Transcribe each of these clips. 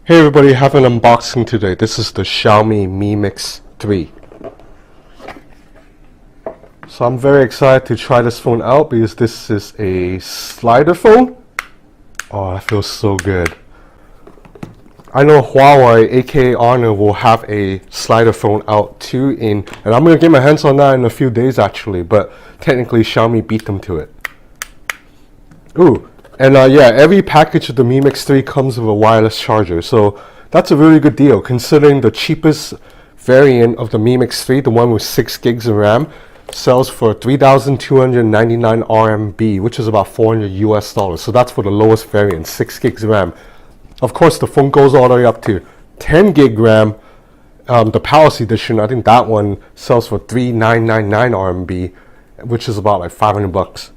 Hey everybody, have an unboxing today. This is the Xiaomi Mi Mix 3. So I'm very excited to try this phone out because this is a slider phone. Oh, that feels so good. I know Huawei, aka Honor, will have a slider phone out too and I'm going to get my hands on that in a few days actually, but technically Xiaomi beat them to it. Ooh. And yeah, every package of the Mi Mix 3 comes with a wireless charger, so that's a really good deal considering the cheapest variant of the Mi Mix 3, the one with 6 gigs of RAM, sells for 3,299 RMB, which is about $400 US. So that's for the lowest variant, 6 gigs RAM. Of course, the phone goes all the way up to 10 gig RAM. The Palace Edition, I think that one sells for 3,999 RMB, which is about like 500 bucks.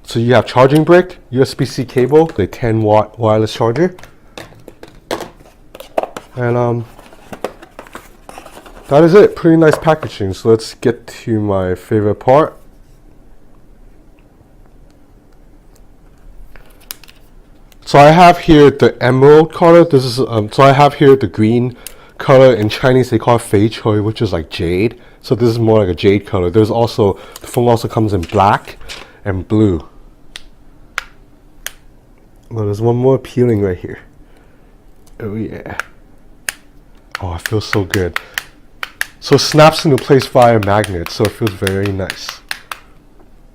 So you have charging brick, USB-C cable, the 10-watt wireless charger, and that is it. Pretty nice packaging. So let's get to my favorite part. So I have here the emerald color. This is so I have here the green color. In Chinese they call it fei choy, which is like jade. So this is more like a jade color. There's also, the phone also comes in black and blue. Well, there's one more peeling right here. Oh yeah. Oh, it feels so good. So it snaps into place via magnet, so it feels very nice.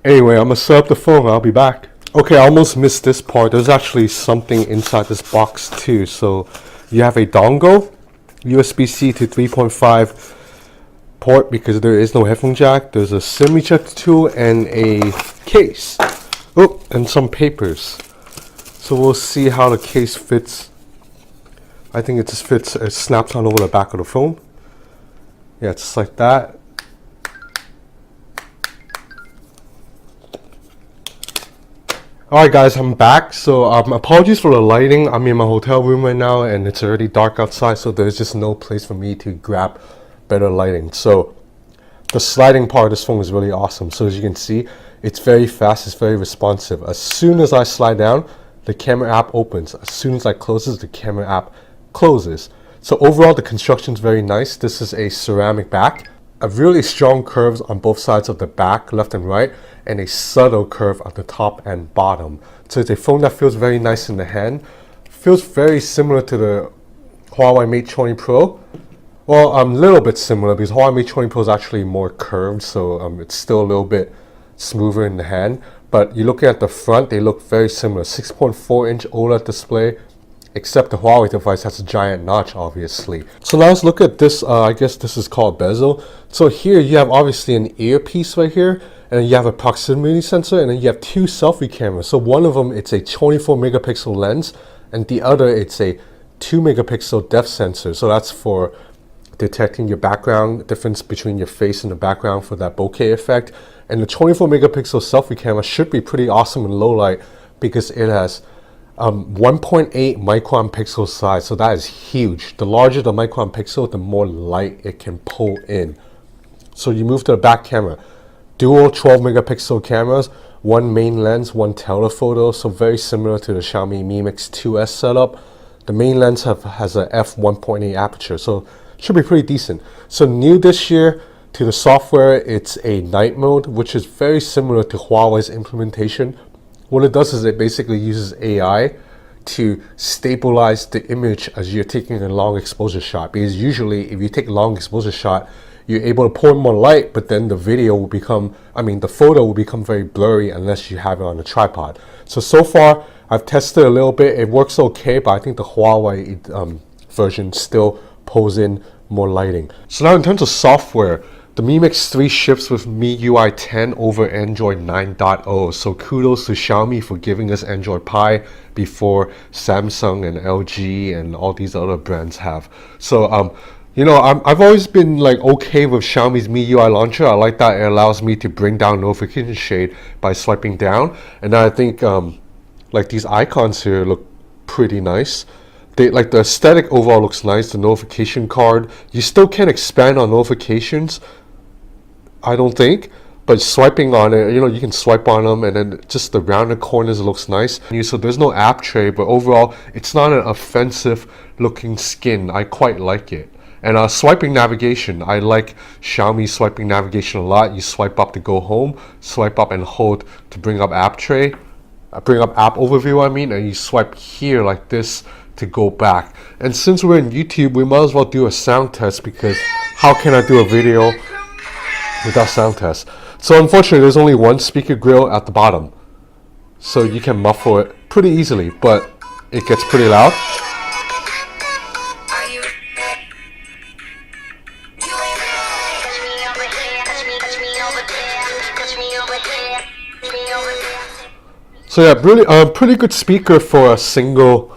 Anyway, I'm gonna set up the phone. I'll be back. Okay, I almost missed this part. There's actually something inside this box too. So you have a dongle, USB-C to 3.5 port because there is no headphone jack. There's a SIM ejector tool and a case. Oh, and some papers. So we'll see how the case fits. I think it just fits, it snaps on over the back of the phone. Yeah, it's just like that. Alright guys, I'm back. So apologies for the lighting. I'm in my hotel room right now and it's already dark outside, so there's just no place for me to grab better lighting. So the sliding part of this phone is really awesome. So as you can see, it's very fast, it's very responsive. As soon as I slide down, the camera app opens. As soon as I closes, the camera app closes. So overall, the construction is very nice. This is a ceramic back, a really strong curves on both sides of the back, left and right, and a subtle curve at the top and bottom. So it's a phone that feels very nice in the hand. Feels very similar to the Huawei Mate 20 Pro. Well, a little bit similar because Huawei Mate 20 Pro is actually more curved, so it's still a little bit smoother in the hand. But you look at the front, they look very similar. 6.4-inch OLED display, except the Huawei device has a giant notch, obviously. So now let's look at this. I guess this is called bezel. So here you have obviously an earpiece right here, and then you have a proximity sensor, and then you have two selfie cameras. So one of them, it's a 24 megapixel lens, and the other, it's a 2 megapixel depth sensor. So that's for detecting your background, difference between your face and the background for that bokeh effect. And the 24 megapixel selfie camera should be pretty awesome in low light because it has 1.8 micron pixel size, so that is huge. The larger the micron pixel, the more light it can pull in. So you move to the back camera. Dual 12 megapixel cameras, one main lens, one telephoto, so very similar to the Xiaomi Mi Mix 2S setup. The main lens has a f1.8 aperture, so should be pretty decent. So new this year to the software, it's a night mode, which is very similar to Huawei's implementation. What it does is it basically uses AI to stabilize the image as you're taking a long exposure shot. Because usually if you take a long exposure shot, you're able to pour in more light, but then the video will become, the photo will become very blurry unless you have it on a tripod. So far, I've tested a little bit. It works okay, but I think the Huawei version still pulls in more lighting. So now in terms of software, the Mi Mix 3 ships with MIUI 10 over Android 9.0. So kudos to Xiaomi for giving us Android Pie before Samsung and LG and all these other brands have. So you know, I've always been like okay with Xiaomi's MIUI launcher. I like that it allows me to bring down notification shade by swiping down. And I think like these icons here look pretty nice. Like the aesthetic overall looks nice. The notification card, you still can't expand on notifications, I don't think, but swiping on it, you know, you can swipe on them and then just the rounded corners looks nice. So there's no app tray, but overall it's not an offensive looking skin. I quite like it. And swiping navigation, I like Xiaomi swiping navigation a lot. You swipe up to go home, swipe up and hold to bring up app tray, bring up app overview I mean, and you swipe here like this to go back. And since we're in YouTube, we might as well do a sound test, because how can I do a video without sound test? So unfortunately there's only one speaker grill at the bottom, so you can muffle it pretty easily, but it gets pretty loud. So yeah, really pretty good speaker for a single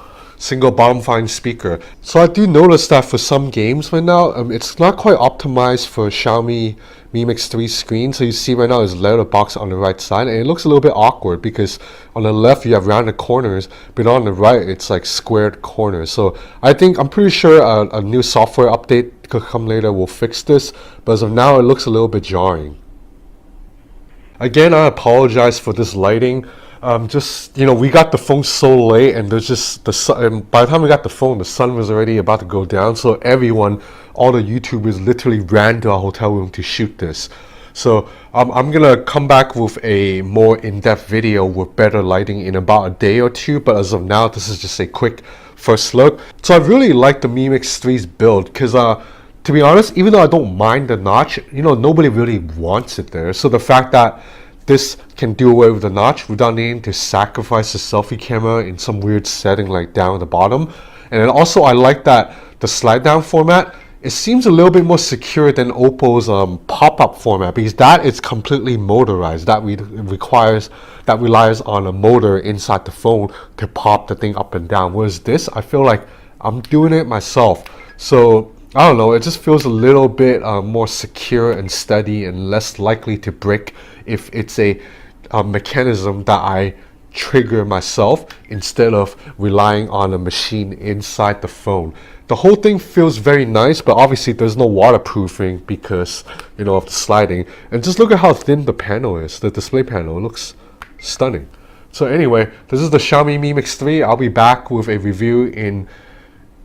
bottom fine speaker. So I do notice that for some games right now, it's not quite optimized for Xiaomi Mi Mix 3 screen. So you see right now there's letterbox on the right side, and it looks a little bit awkward because on the left you have rounded corners, but on the right it's like squared corners. So I'm pretty sure a new software update could come later will fix this, but as of now it looks a little bit jarring. Again, I apologize for this lighting. Just, you know, we got the phone so late, and there's just the sun, and by the time we got the phone, the sun was already about to go down, so everyone, all the YouTubers literally ran to our hotel room to shoot this. So I'm gonna come back with a more in-depth video with better lighting in about a day or two, but as of now this is just a quick first look. So I really like the Mi Mix 3's build, because to be honest, even though I don't mind the notch, you know, nobody really wants it there. So the fact that this can do away with the notch without needing to sacrifice the selfie camera in some weird setting like down at the bottom. And then also I like that the slide down format, it seems a little bit more secure than Oppo's pop-up format, because that is completely motorized. That relies on a motor inside the phone to pop the thing up and down. Whereas this, I feel like I'm doing it myself. So I don't know, it just feels a little bit more secure and steady and less likely to break if it's a mechanism that I trigger myself instead of relying on a machine inside the phone. The whole thing feels very nice, but obviously there's no waterproofing because, you know, of the sliding. And just look at how thin the panel is, the display panel. It looks stunning. So anyway, this is the Xiaomi Mi Mix 3. I'll be back with a review in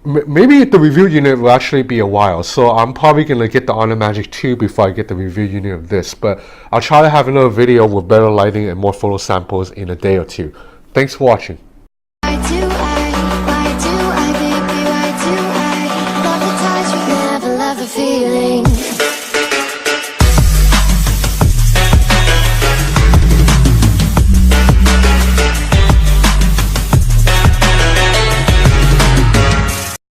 maybe the review unit will actually be a while, so I'm probably going to get the Honor Magic 2 before I get the review unit of this, but I'll try to have another video with better lighting and more photo samples in a day or two. Thanks for watching.